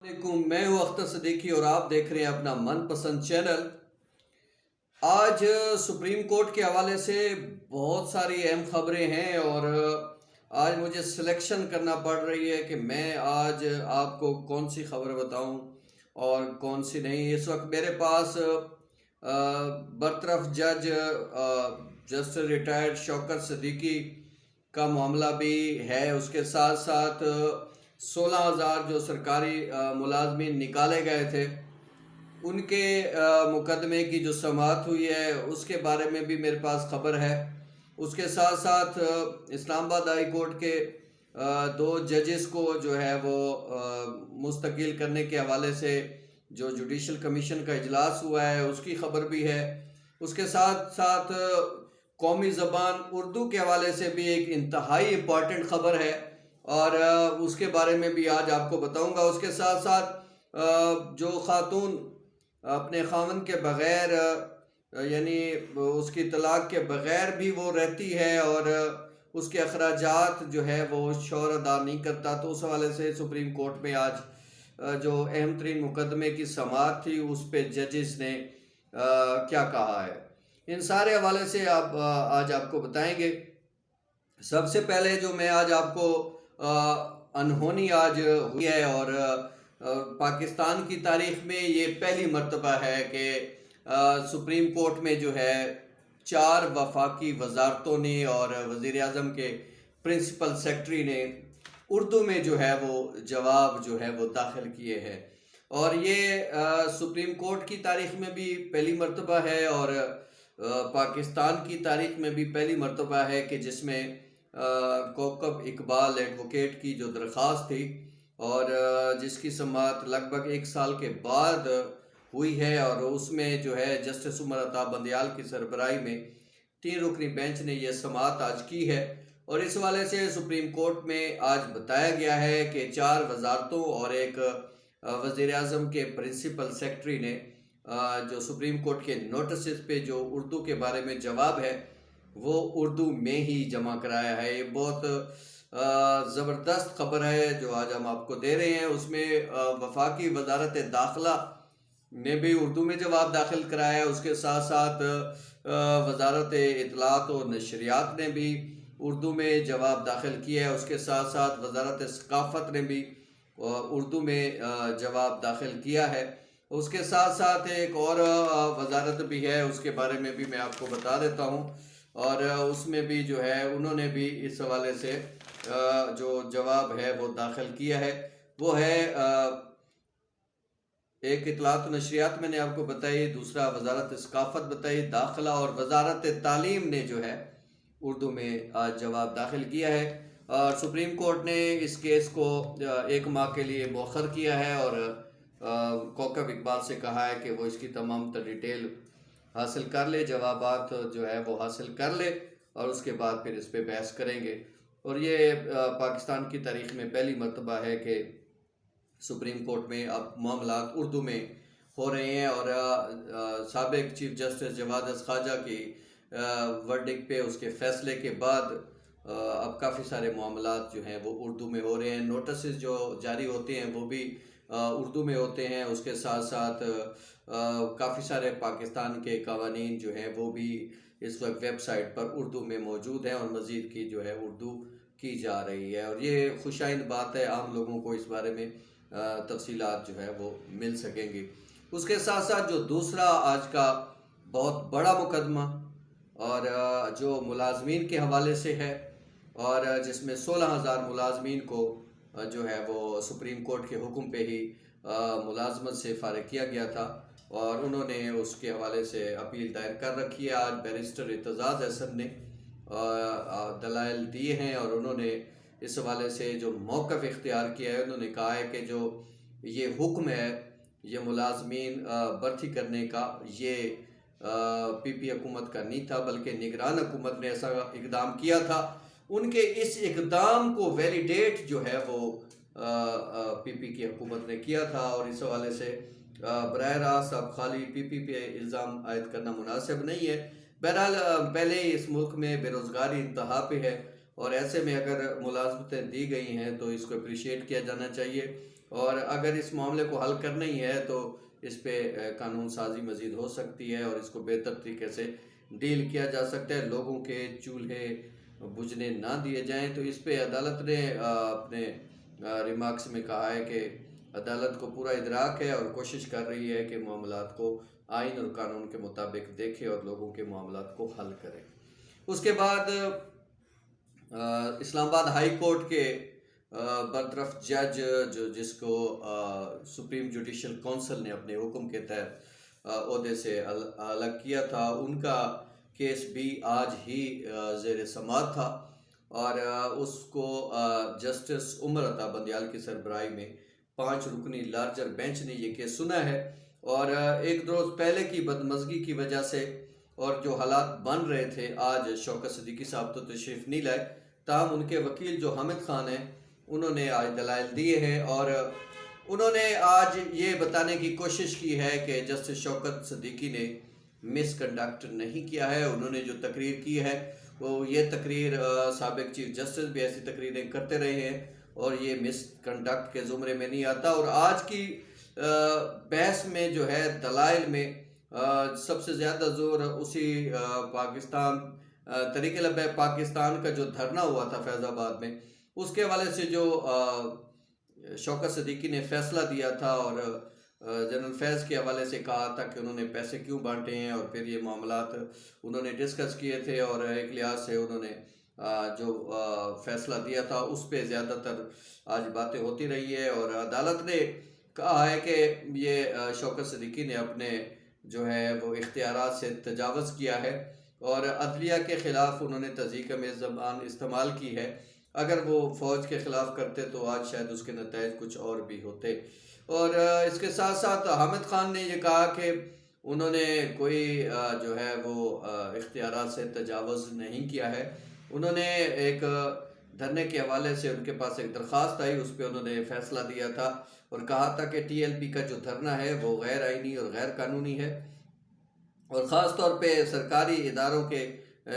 علیکم، میں ہوں اختر صدیقی اور آپ دیکھ رہے ہیں اپنا من پسند چینل۔ آج سپریم کورٹ کے حوالے سے بہت ساری اہم خبریں ہیں اور آج مجھے سلیکشن کرنا پڑ رہی ہے کہ میں آج آپ کو کون سی خبر بتاؤں اور کون سی نہیں۔ اس وقت میرے پاس برطرف جج جسٹس ریٹائرڈ شوکت صدیقی کا معاملہ بھی ہے، اس کے ساتھ ساتھ 16,000 جو سرکاری ملازمین نکالے گئے تھے ان کے مقدمے کی جو سماعت ہوئی ہے اس کے بارے میں بھی میرے پاس خبر ہے۔ اس کے ساتھ ساتھ اسلام آباد ہائی کورٹ کے 2 ججز کو جو ہے وہ مستقل کرنے کے حوالے سے جو جوڈیشل کمیشن کا اجلاس ہوا ہے اس کی خبر بھی ہے۔ اس کے ساتھ ساتھ قومی زبان اردو کے حوالے سے بھی ایک انتہائی امپورٹنٹ خبر ہے اور اس کے بارے میں بھی آج آپ کو بتاؤں گا۔ اس کے ساتھ ساتھ جو خاتون اپنے خاوند کے بغیر یعنی اس کی طلاق کے بغیر بھی وہ رہتی ہے اور اس کے اخراجات جو ہے وہ شوہر ادا نہیں کرتا، تو اس حوالے سے سپریم کورٹ میں آج جو اہم ترین مقدمے کی سماعت تھی اس پہ ججز نے کیا کہا ہے، ان سارے حوالے سے آج آپ کو بتائیں گے۔ سب سے پہلے جو میں آج آپ کو انہونی آج ہوئی ہے اور پاکستان کی تاریخ میں یہ پہلی مرتبہ ہے کہ سپریم کورٹ میں جو ہے 4 وفاقی وزارتوں نے اور وزیر اعظم کے پرنسپل سیکرٹری نے اردو میں جو ہے وہ جواب جو ہے وہ داخل کیے ہیں، اور یہ سپریم کورٹ کی تاریخ میں بھی پہلی مرتبہ ہے اور پاکستان کی تاریخ میں بھی پہلی مرتبہ ہے کہ جس میں کوکب اقبال ایڈوکیٹ کی جو درخواست تھی اور جس کی سماعت لگ بھگ 1 سال کے بعد ہوئی ہے، اور اس میں جو ہے جسٹس عمر عطا بندیال کی سربراہی میں 3 رکنی بینچ نے یہ سماعت آج کی ہے۔ اور اس حوالے سے سپریم کورٹ میں آج بتایا گیا ہے کہ 4 وزارتوں اور ایک وزیر اعظم کے پرنسپل سیکرٹری نے جو سپریم کورٹ کے نوٹسز پہ جو اردو کے بارے میں جواب ہے وہ اردو میں ہی جمع کرایا ہے۔ یہ بہت زبردست خبر ہے جو آج ہم آپ کو دے رہے ہیں۔ اس میں وفاقی وزارت داخلہ نے بھی اردو میں جواب داخل کرایا ہے، اس کے ساتھ ساتھ وزارت اطلاعات و نشریات نے بھی اردو میں جواب داخل کیا ہے، اس کے ساتھ ساتھ وزارت ثقافت نے بھی اردو میں جواب داخل کیا ہے۔ اس کے ساتھ ساتھ ایک اور وزارت بھی ہے، اس کے بارے میں بھی میں آپ کو بتا دیتا ہوں، اور اس میں بھی جو ہے انہوں نے بھی اس حوالے سے جو جواب ہے وہ داخل کیا ہے۔ وہ ہے ایک اطلاعات و نشریات میں نے آپ کو بتائی، دوسرا وزارت ثقافت بتائی، داخلہ اور وزارت تعلیم نے جو ہے اردو میں آج جواب داخل کیا ہے، اور سپریم کورٹ نے اس کیس کو 1 ماہ کے لیے مؤخر کیا ہے اور کوکب اقبال سے کہا ہے کہ وہ اس کی تمام تر ڈیٹیل حاصل کر لے، جوابات جو ہے وہ حاصل کر لے، اور اس کے بعد پھر اس پہ بحث کریں گے۔ اور یہ پاکستان کی تاریخ میں پہلی مرتبہ ہے کہ سپریم کورٹ میں اب معاملات اردو میں ہو رہے ہیں، اور سابق چیف جسٹس جواد خواجہ کی ورڈکٹ پہ اس کے فیصلے کے بعد اب کافی سارے معاملات جو ہیں وہ اردو میں ہو رہے ہیں۔ نوٹسز جو جاری ہوتے ہیں وہ بھی اردو میں ہوتے ہیں، اس کے ساتھ ساتھ کافی سارے پاکستان کے قوانین جو ہیں وہ بھی اس وقت ویب سائٹ پر اردو میں موجود ہیں اور مزید کی جو ہے اردو کی جا رہی ہے، اور یہ خوشائند بات ہے، عام لوگوں کو اس بارے میں تفصیلات جو ہے وہ مل سکیں گی۔ اس کے ساتھ ساتھ جو دوسرا آج کا بہت بڑا مقدمہ اور جو ملازمین کے حوالے سے ہے، اور جس میں 16,000 ملازمین کو جو ہے وہ سپریم کورٹ کے حکم پہ ہی ملازمت سے فارغ کیا گیا تھا، اور انہوں نے اس کے حوالے سے اپیل دائر کر رکھی ہے۔ آج بیرسٹر اعتزاز احسن نے دلائل دیے ہیں اور انہوں نے اس حوالے سے جو موقف اختیار کیا ہے، انہوں نے کہا ہے کہ جو یہ حکم ہے یہ ملازمین بھرتی کرنے کا، یہ پی پی حکومت کا نہیں تھا بلکہ نگران حکومت نے ایسا اقدام کیا تھا۔ ان کے اس اقدام کو ویلیڈیٹ جو ہے وہ پی پی کی حکومت نے کیا تھا، اور اس حوالے سے براہ راست اب خالی پی پی پہ الزام عائد کرنا مناسب نہیں ہے۔ بہرحال پہلے اس ملک میں بے روزگاری انتہا پہ ہے، اور ایسے میں اگر ملازمتیں دی گئی ہیں تو اس کو اپریشیٹ کیا جانا چاہیے۔ اور اگر اس معاملے کو حل کرنا ہی ہے تو اس پہ قانون سازی مزید ہو سکتی ہے اور اس کو بہتر طریقے سے ڈیل کیا جا سکتا ہے. لوگوں کے چولہے بجھنے نہ دیے جائیں. تو اس پہ عدالت نے اپنے ریمارکس میں کہا ہے کہ عدالت کو پورا ادراک ہے اور کوشش کر رہی ہے کہ معاملات کو آئین اور قانون کے مطابق دیکھے اور لوگوں کے معاملات کو حل کرے. اس کے بعد اسلام آباد ہائی کورٹ کے برطرف جج جس کو سپریم جوڈیشل کونسل نے اپنے حکم کے تحت عہدے سے الگ کیا تھا، ان کا کیس بھی آج ہی زیر سماعت تھا اور اس کو جسٹس عمر عطا بندیال کی سربراہی میں 5 رکنی لارجر بینچ نے یہ کیس سنا ہے. اور ایک دو روز پہلے کی بدمزگی کی وجہ سے اور جو حالات بن رہے تھے، آج شوکت صدیقی صاحب تو تشریف نہیں لائے، تاہم ان کے وکیل جو حامد خان ہیں انہوں نے آج دلائل دیے ہیں اور انہوں نے آج یہ بتانے کی کوشش کی ہے کہ جسٹس شوکت صدیقی نے مس کنڈکٹ نہیں کیا ہے. انہوں نے جو تقریر کی ہے وہ یہ تقریر سابق چیف جسٹس بھی ایسی تقریریں کرتے رہے ہیں اور یہ مس کنڈکٹ کے زمرے میں نہیں آتا. اور آج کی بحث میں جو ہے دلائل میں سب سے زیادہ زور اسی پاکستان تحریک لبیک پاکستان کا جو دھرنا ہوا تھا فیض آباد میں، اس کے حوالے سے جو شوکت صدیقی نے فیصلہ دیا تھا اور جنرل فیض کے حوالے سے کہا تھا کہ انہوں نے پیسے کیوں بانٹے ہیں اور پھر یہ معاملات انہوں نے ڈسکس کیے تھے اور ایک لحاظ سے انہوں نے جو فیصلہ دیا تھا اس پہ زیادہ تر آج باتیں ہوتی رہی ہے. اور عدالت نے کہا ہے کہ یہ شوکت صدیقی نے اپنے جو ہے وہ اختیارات سے تجاوز کیا ہے اور عدلیہ کے خلاف انہوں نے تضحیک میں زبان استعمال کی ہے. اگر وہ فوج کے خلاف کرتے تو آج شاید اس کے نتائج کچھ اور بھی ہوتے. اور اس کے ساتھ ساتھ حامد خان نے یہ کہا کہ انہوں نے کوئی جو ہے وہ اختیارات سے تجاوز نہیں کیا ہے. انہوں نے ایک دھرنے کے حوالے سے ان کے پاس ایک درخواست آئی، اس پہ انہوں نے فیصلہ دیا تھا اور کہا تھا کہ ٹی ایل پی کا جو دھرنا ہے وہ غیر آئینی اور غیر قانونی ہے اور خاص طور پہ سرکاری اداروں کے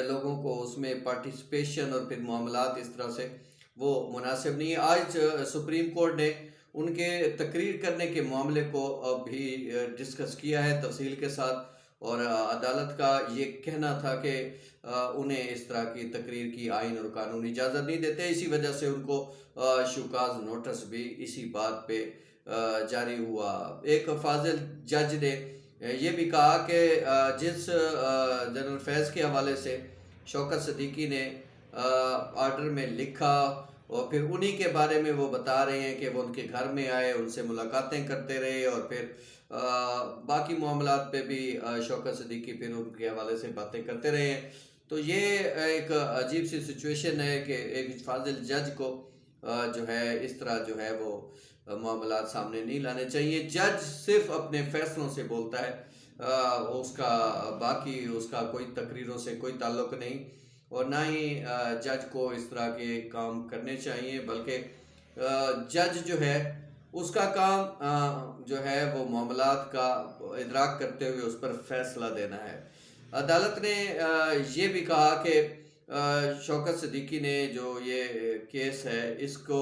لوگوں کو اس میں پارٹیسپیشن اور پھر معاملات اس طرح سے وہ مناسب نہیں ہے. آج سپریم کورٹ نے ان کے تقریر کرنے کے معاملے کو بھی ڈسکس کیا ہے تفصیل کے ساتھ اور عدالت کا یہ کہنا تھا کہ انہیں اس طرح کی تقریر کی آئین اور قانون اجازت نہیں دیتے. اسی وجہ سے ان کو شوکاز نوٹس بھی اسی بات پہ جاری ہوا. ایک فاضل جج نے یہ بھی کہا کہ جس جنرل فیض کے حوالے سے شوکت صدیقی نے آرڈر میں لکھا اور پھر انہی کے بارے میں وہ بتا رہے ہیں کہ وہ ان کے گھر میں آئے، ان سے ملاقاتیں کرتے رہے اور پھر باقی معاملات پہ بھی شوکت صدیقی پھر ان کے حوالے سے باتیں کرتے رہے ہیں. تو یہ ایک عجیب سی سچویشن ہے کہ ایک فاضل جج کو جو ہے اس طرح جو ہے وہ معاملات سامنے نہیں لانے چاہیے. جج صرف اپنے فیصلوں سے بولتا ہے، اس کا باقی اس کا کوئی تقریروں سے کوئی تعلق نہیں اور نہ ہی جج کو اس طرح کے کام کرنے چاہیے، بلکہ جج جو ہے اس کا کام جو ہے وہ معاملات کا ادراک کرتے ہوئے اس پر فیصلہ دینا ہے. عدالت نے یہ بھی کہا کہ شوکت صدیقی نے جو یہ کیس ہے اس کو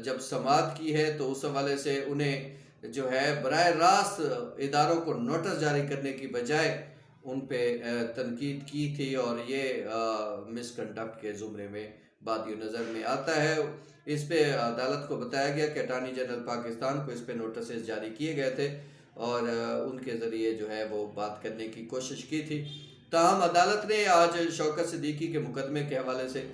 جب سماعت کی ہے تو اس حوالے سے انہیں جو ہے براہ راست اداروں کو نوٹس جاری کرنے کی بجائے ان پہ تنقید کی تھی اور یہ مس کنڈکٹ کے زمرے میں بادی نظر میں آتا ہے. اس پہ عدالت کو بتایا گیا کہ اٹارنی جنرل پاکستان کو اس پہ نوٹسز جاری کیے گئے تھے اور ان کے ذریعے جو ہے وہ بات کرنے کی کوشش کی تھی. تاہم عدالت نے آج شوکت صدیقی کے مقدمے کے حوالے سے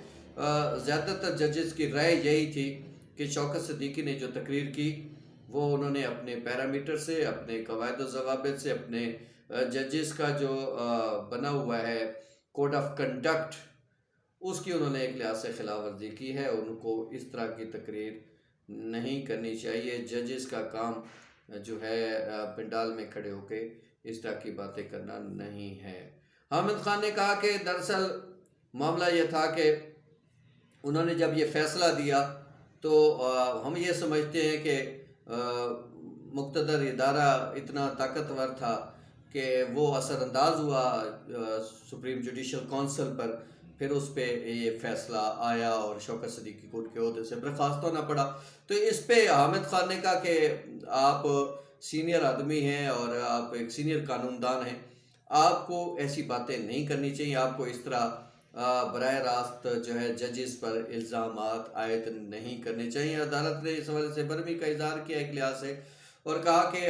زیادہ تر ججز کی رائے یہی تھی کہ شوکت صدیقی نے جو تقریر کی وہ انہوں نے اپنے پیرامیٹر سے، اپنے قواعد و ضوابط سے، اپنے ججز کا جو بنا ہوا ہے کوڈ آف کنڈکٹ، اس کی انہوں نے ایک لحاظ سے خلاف ورزی کی ہے. ان کو اس طرح کی تقریر نہیں کرنی چاہیے. ججز کا کام جو ہے پنڈال میں کھڑے ہو کے اس طرح کی باتیں کرنا نہیں ہے. حامد خان نے کہا کہ دراصل معاملہ یہ تھا کہ انہوں نے جب یہ فیصلہ دیا تو ہم یہ سمجھتے ہیں کہ مقتدر ادارہ اتنا طاقتور تھا کہ وہ اثر انداز ہوا سپریم جوڈیشل کونسل پر پھر اس پہ یہ فیصلہ آیا اور شوکت صدیقی کو ان کے عہدے سے برخاست ہونا پڑا۔ تو اس پہ حامد خان نے کہا کہ آپ سینئر آدمی ہیں اور آپ ایک سینئر قانون دان ہیں، آپ کو ایسی باتیں نہیں کرنی چاہیے، آپ کو اس طرح براہ راست جو ہے ججز پر الزامات عائد نہیں کرنے چاہیے۔ عدالت نے اس حوالے سے برہمی کا اظہار کیا ایک لحاظ سے، اور کہا کہ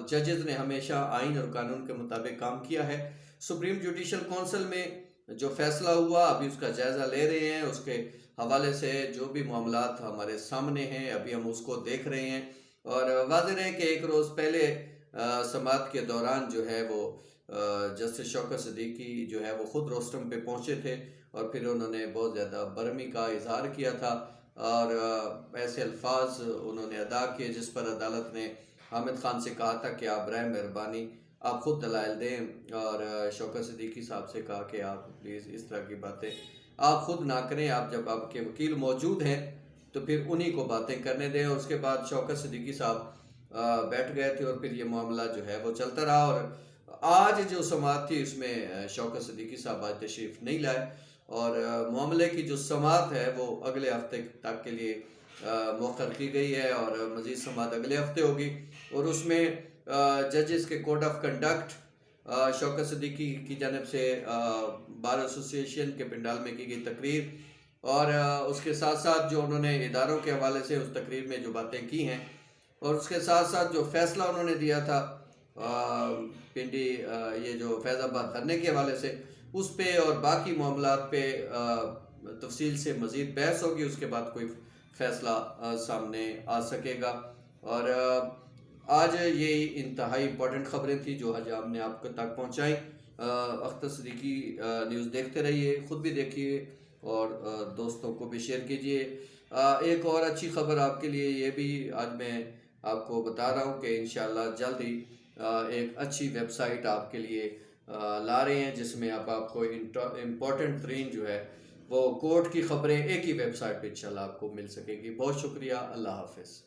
ججز نے ہمیشہ آئین اور قانون کے مطابق کام کیا ہے۔ سپریم جوڈیشل کونسل میں جو فیصلہ ہوا ابھی اس کا جائزہ لے رہے ہیں، اس کے حوالے سے جو بھی معاملات ہمارے سامنے ہیں ابھی ہم اس کو دیکھ رہے ہیں، اور واضح ہے کہ ایک روز پہلے سماعت کے دوران جو ہے وہ جسٹس شوکت صدیقی جو ہے وہ خود روسٹم پہ پہنچے تھے، اور پھر انہوں نے بہت زیادہ برہمی کا اظہار کیا تھا، اور ایسے الفاظ انہوں نے ادا کیے جس پر عدالت نے حامد خان سے کہا تھا کہ آپ برائے مہربانی آپ خود دلائل دیں، اور شوکت صدیقی صاحب سے کہا کہ آپ پلیز اس طرح کی باتیں آپ خود نہ کریں، آپ جب آپ کے وکیل موجود ہیں تو پھر انہی کو باتیں کرنے دیں۔ اور اس کے بعد شوکت صدیقی صاحب بیٹھ گئے تھے، اور پھر یہ معاملہ جو ہے وہ چلتا رہا، اور آج جو سماعت تھی اس میں شوکت صدیقی صاحب آج تشریف نہیں لائے، اور معاملے کی جو سماعت ہے وہ اگلے ہفتے تک کے لیے مؤخر کی گئی ہے، اور مزید سماعت اگلے ہفتے ہوگی، اور اس میں ججز کے کوڈ آف کنڈکٹ شوکت صدیقی کی جانب سے بار ایسوسی ایشن کے پنڈال میں کی گئی تقریر، اور اس کے ساتھ ساتھ جو انہوں نے اداروں کے حوالے سے اس تقریر میں جو باتیں کی ہیں، اور اس کے ساتھ ساتھ جو فیصلہ انہوں نے دیا تھا پنڈی یہ جو فیض آباد دھرنے کے حوالے سے، اس پہ اور باقی معاملات پہ تفصیل سے مزید بحث ہوگی، اس کے بعد کوئی فیصلہ سامنے آ سکے گا۔ اور آج یہ انتہائی امپورٹنٹ خبریں تھیں جو آج ہم نے آپ تک پہنچائیں۔ اختر صدیقی نیوز دیکھتے رہیے، خود بھی دیکھیے اور دوستوں کو بھی شیئر کیجیے۔ ایک اور اچھی خبر آپ کے لیے یہ بھی آج میں آپ کو بتا رہا ہوں کہ انشاءاللہ جلد ہی ایک اچھی ویب سائٹ آپ کے لیے لا رہے ہیں، جس میں آپ کو امپورٹنٹ ترین جو ہے وہ کورٹ کی خبریں ایک ہی ویب سائٹ پہ انشاءاللہ آپ کو مل سکے گی۔ بہت شکریہ، اللہ حافظ۔